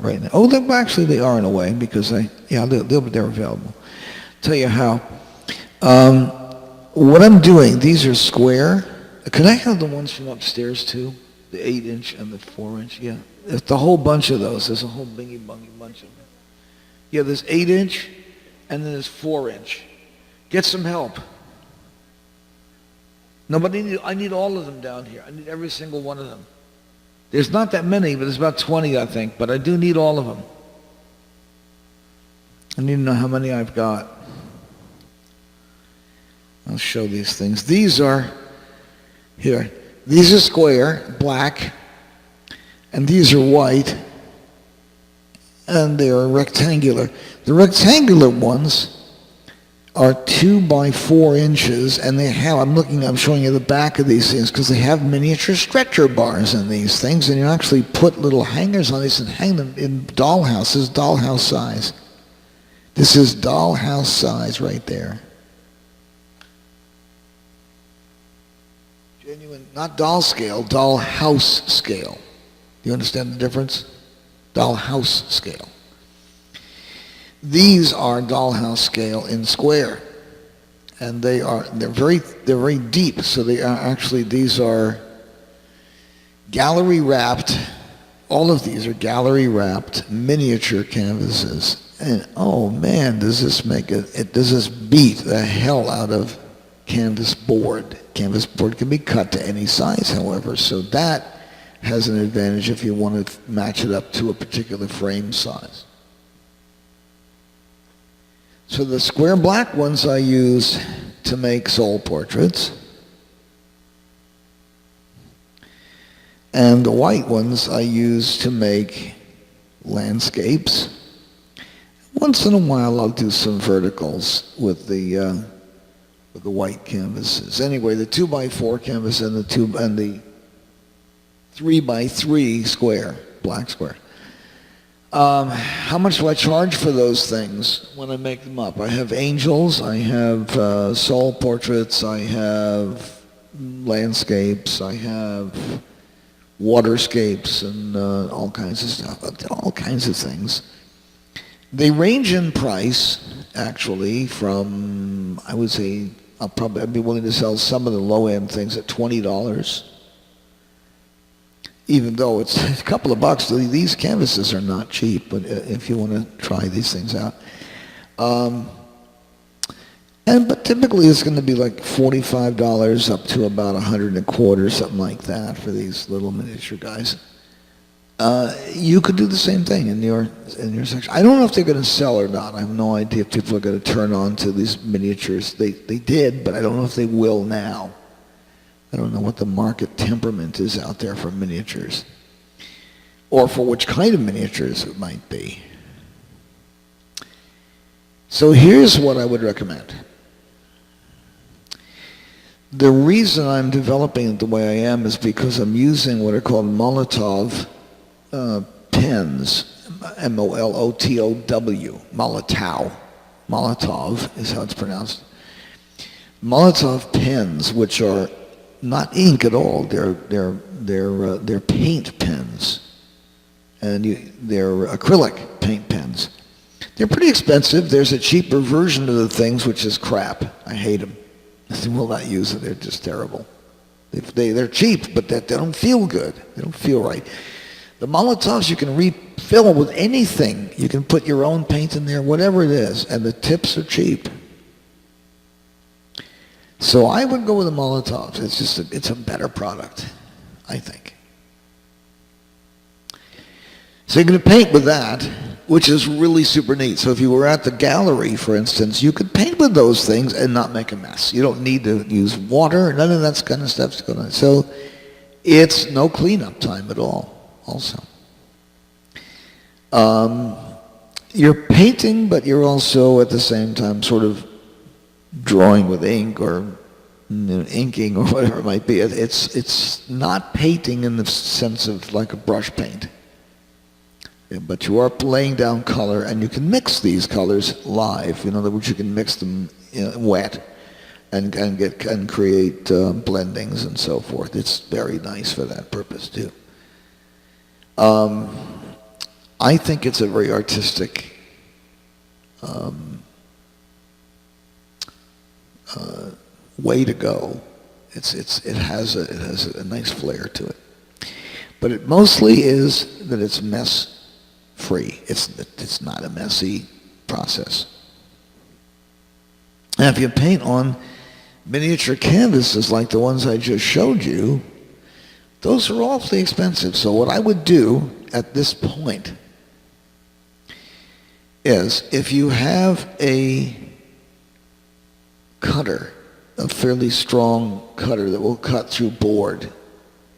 right now. Oh, actually they are in a way because they're available. Tell you how. What I'm doing, these are square. Can I have the ones from upstairs too? The 8-inch and the 4-inch, yeah. There's a whole bunch of those. There's a whole bingy-bungy bunch of them. Yeah, there's 8-inch and then there's 4-inch. Get some help. I need all of them down here. I need every single one of them. There's not that many, but there's about 20, I think. But I do need all of them. I need to know how many I've got. I'll show these things. These are, here, these are square, black, and these are white, and they are rectangular. The rectangular ones are 2 by 4 inches, and they have, I'm showing you the back of these things because they have miniature stretcher bars in these things, and you actually put little hangers on these and hang them in dollhouse size. This is dollhouse size right there. Genuine, not doll scale, dollhouse scale. Do you understand the difference? Dollhouse scale. These are dollhouse scale in square, and they're very deep. So they are actually, these are gallery wrapped. All of these are gallery wrapped miniature canvases, and oh man, does this beat the hell out of canvas board. Canvas board can be cut to any size, however, so that has an advantage if you want to match it up to a particular frame size. So the square black ones I use to make soul portraits, and the white ones I use to make landscapes. Once in a while I'll do some verticals with the white canvases. Anyway, the 2 by 4 canvas and the 3 by 3 square, black square. How much do I charge for those things when I make them up? I have angels, I have soul portraits, I have landscapes, I have waterscapes, and all kinds of stuff, all kinds of things. They range in price, actually, from, I would say, I'd be willing to sell some of the low-end things at $20. Even though it's a couple of bucks, these canvases are not cheap, but if you want to try these things out. But typically it's going to be like $45 up to about $125, something like that for these little miniature guys. You could do the same thing in your section. I don't know if they're going to sell or not. I have no idea if people are going to turn on to these miniatures. They did, but I don't know if they will now. I don't know what the market temperament is out there for miniatures, or for which kind of miniatures it might be. So here's what I would recommend. The reason I'm developing it the way I am is because I'm using what are called Molotow pens, M-O-L-O-T-O-W, Molotow. Molotov is how it's pronounced. Molotow pens, which are not ink at all. They're paint pens, and they're acrylic paint pens. They're pretty expensive. There's a cheaper version of the things, which is crap. I hate them. I will not use it. They're just terrible. They're cheap, but they don't feel good. They don't feel right. The Molotovs you can refill with anything. You can put your own paint in there, whatever it is, and the tips are cheap. So I would go with the Molotovs. It's a better product, I think. So you're going to paint with that, which is really super neat. So if you were at the gallery, for instance, you could paint with those things and not make a mess. You don't need to use water. None of that kind of stuff's going on. So it's no cleanup time at all, also. You're painting, but you're also at the same time sort of drawing with ink or inking or whatever it might be. It's not painting in the sense of like a brush paint, but you are laying down color, and you can mix these colors live. In other words, you can mix them wet and create blendings and so forth. It's very nice for that purpose too. I think it's a very artistic way to go. It has a nice flair to it, but it mostly is that it's mess free. It's not a messy process. Now, if you paint on miniature canvases like the ones I just showed you, those are awfully expensive. So what I would do at this point is, if you have a cutter, a fairly strong cutter that will cut through board.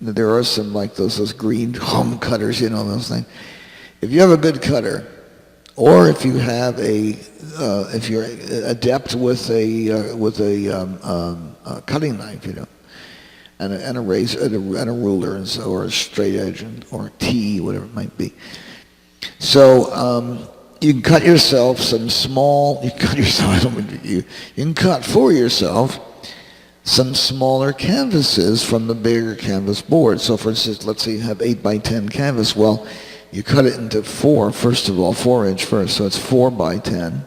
There are some like those green hum cutters, you know, those things. If you have a good cutter, or if you have if you're adept with a cutting knife, you know, and a razor and a ruler, and so, or a straight edge, or a T, whatever it might be. So you can cut yourself some small. You can cut for yourself some smaller canvases from the bigger canvas board. So, for instance, let's say you have 8 by 10 canvas. Well, you cut it into 4. First of all, 4-inch first. So it's 4 by 10.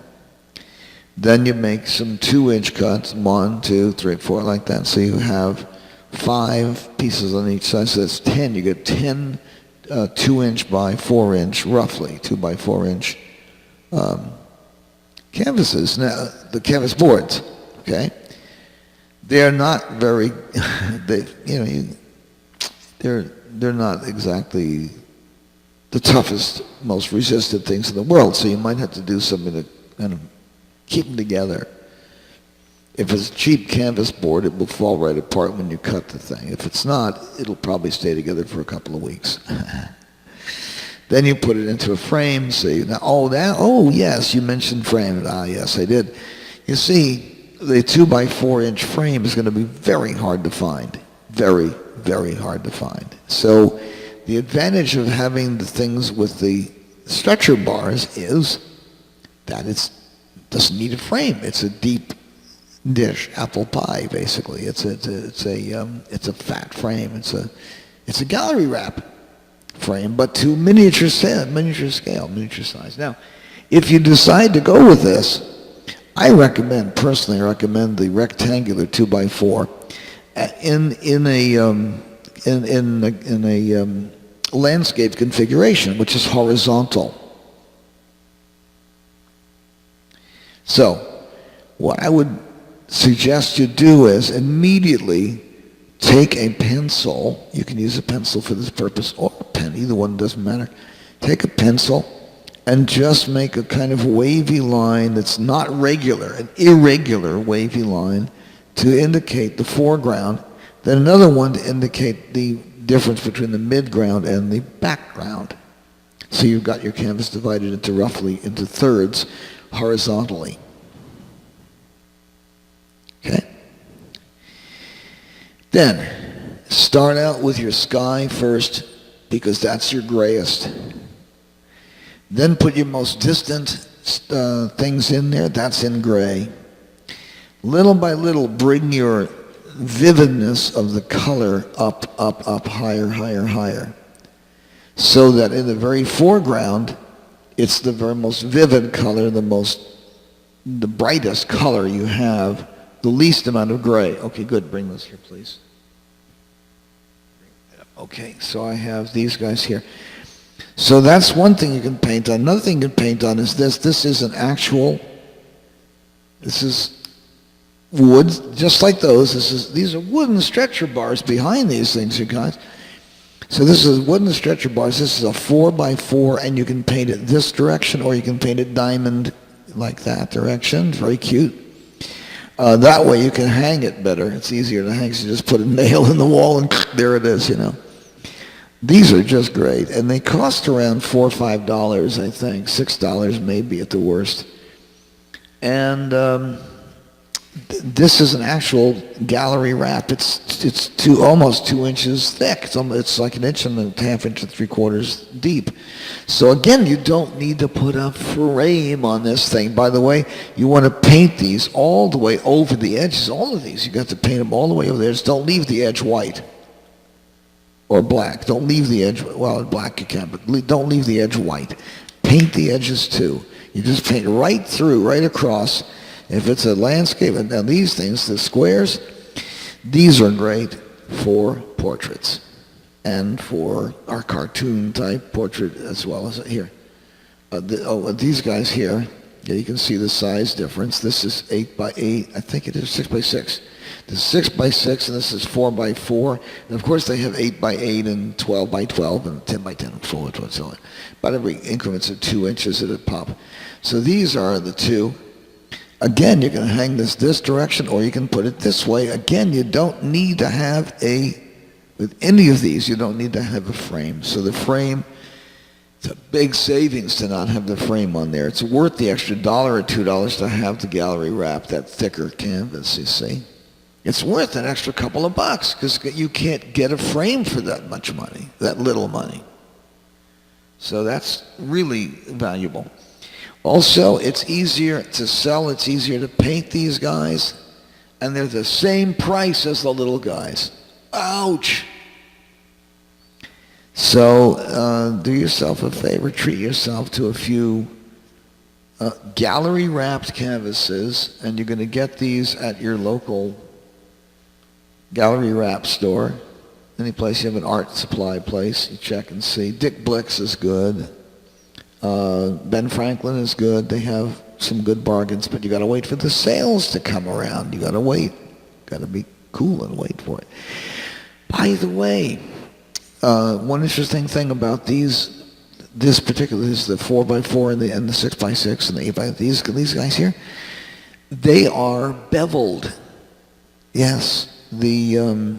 Then you make some 2-inch cuts, 1, 2, 3, 4, like that. So you have 5 pieces on each side. So that's 10. You get 10 2-inch by 4-inch, roughly 2 by 4-inch canvases. Now, the canvas boards, okay? They're not very, they're not exactly the toughest, most resistant things in the world. So you might have to do something to kind of keep them together. If it's a cheap canvas board, it will fall right apart when you cut the thing. If it's not, it'll probably stay together for a couple of weeks. Then you put it into a frame. Oh yes, you mentioned frame. Yes, I did. You see, the 2 by 4-inch frame is going to be very hard to find. Very, very hard to find. So the advantage of having the things with the stretcher bars is that it doesn't need a frame. It's a deep dish, apple pie, basically. It's a fat frame. It's a gallery wrap frame, but to miniature scale, miniature size. Now, if you decide to go with this, I personally recommend the rectangular 2 by 4 in a landscape configuration, which is horizontal. So, what I would suggest you do is immediately take a pencil. You can use a pencil for this purpose, or a pen, either one, doesn't matter. Take a pencil and just make a kind of wavy line that's not regular, an irregular wavy line to indicate the foreground, then another one to indicate the difference between the midground and the background. So you've got your canvas divided into thirds horizontally. Okay? Then, start out with your sky first, because that's your grayest. Then put your most distant things in there, that's in gray. Little by little, bring your vividness of the color up, higher, higher, higher. So that in the very foreground, it's the very most vivid color, the brightest color you have, the least amount of gray. Okay, good, bring those here, please. Okay, so I have these guys here. So that's one thing you can paint on. Another thing you can paint on is this. This is wood, just like those. These are wooden stretcher bars behind these things, you guys. So this is wooden stretcher bars. This is a 4 by 4, and you can paint it this direction, or you can paint it diamond like that direction. Very cute. That way you can hang it better. It's easier to hang, so you just put a nail in the wall and there it is, you know. These are just great, and they cost around $4 or $5, I think. $6 maybe at the worst. And this is an actual gallery wrap. It's almost 2 inches thick. It's like 1.5 inches and 3/4 deep. So again, you don't need to put a frame on this thing. By the way, you want to paint these all the way over the edges. All of these, you got to paint them all the way over there. Just don't leave the edge white. or black. Don't leave the edge, well, black you can, but don't leave the edge white. Paint the edges too. You just paint right through, right across. If it's a landscape, and now these things, the squares, these are great for portraits and for our cartoon type portrait as well as here. These guys here, you can see the size difference. This is 8 by 8. I think it is 6 by 6. This is 6 by 6, and this is 4 by 4. And of course, they have 8 by 8 and 12 by 12 and 10 by 10 and 4 by 12 and so on. But every increments of 2 inches at a pop. So these are the two. Again, you can hang this direction, or you can put it this way. Again, you don't need to have with any of these, you don't need to have a frame. So the frame, it's a big savings to not have the frame on there. It's worth the extra $1 or $2 to have the gallery wrap, that thicker canvas, you see. It's worth an extra couple of bucks because you can't get a frame for that much money, that little money. So that's really valuable. Also, it's easier to sell, it's easier to paint these guys, and they're the same price as the little guys. Ouch! So do yourself a favor, treat yourself to a few gallery wrapped canvases, and you're going to get these at your local gallery wrap store. Any place you have an art supply place, you check and see. Dick Blick's is good. Ben Franklin is good. They have some good bargains, but you got to wait for the sales to come around. You got to wait. Got to be cool and wait for it. By the way, one interesting thing about this particular, is the 4x4 and the 6x6 and the 8x, these guys here, they are beveled. Yes, the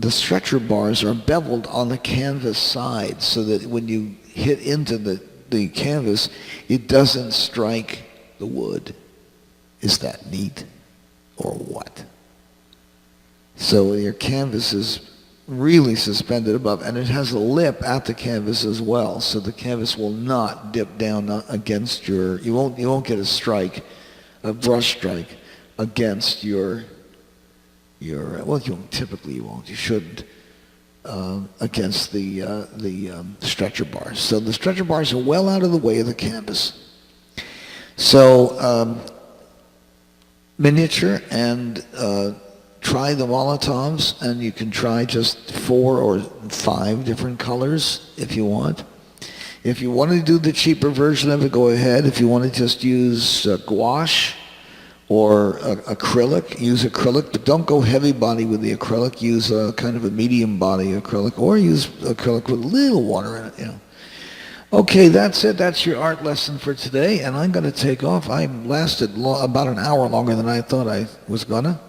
stretcher bars are beveled on the canvas side so that when you hit into the canvas, it doesn't strike the wood. Is that neat or what? So your canvas is really suspended above, and it has a lip at the canvas as well, so the canvas will not dip down against you won't get a brush strike against your well, typically you won't, you shouldn't, against the stretcher bars. So the stretcher bars are well out of the way of the canvas. So miniature and try the Molotovs, and you can try just 4 or 5 different colors if you want. If you want to do the cheaper version of it, go ahead. If you want to just use gouache or acrylic, use acrylic, but don't go heavy body with the acrylic. Use a kind of a medium body acrylic, or use acrylic with a little water in it. Okay, that's it. That's your art lesson for today, and I'm going to take off. I lasted about an hour longer than I thought I was gonna.